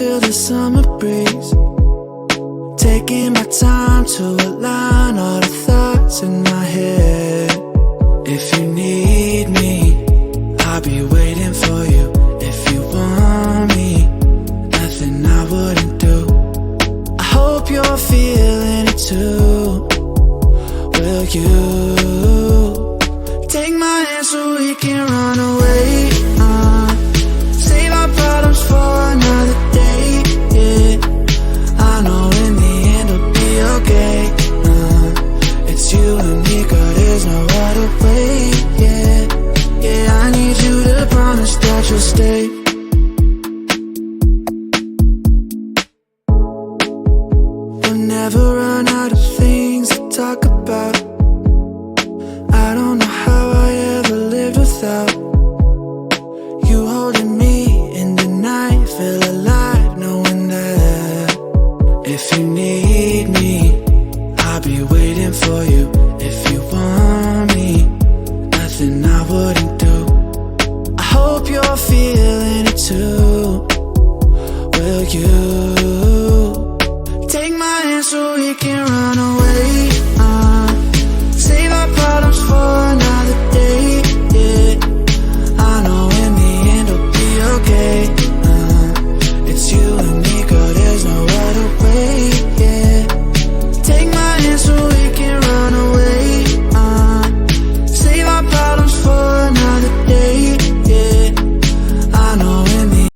feel the summer breeze, taking my time to align all the thoughts in my head. If you need me, I'll be waiting for you. If you want me, nothing I wouldn't do. I hope you're feeling it too. Will you take my hand so we can run away? Save our problems for another day, yeah. I know in the end it'll be okay. It's you and me, girl, there's no other way, yeah. Yeah, I need you to promise that you'll stay. We'll never run out of things to talk about. I don't know how I ever lived without you holding me in the night. Feel alive knowing that if you need me, I'll be waiting for you. If you want me, nothing I wouldn't do. I hope you're feeling it too. Will you take my hand so we can run away?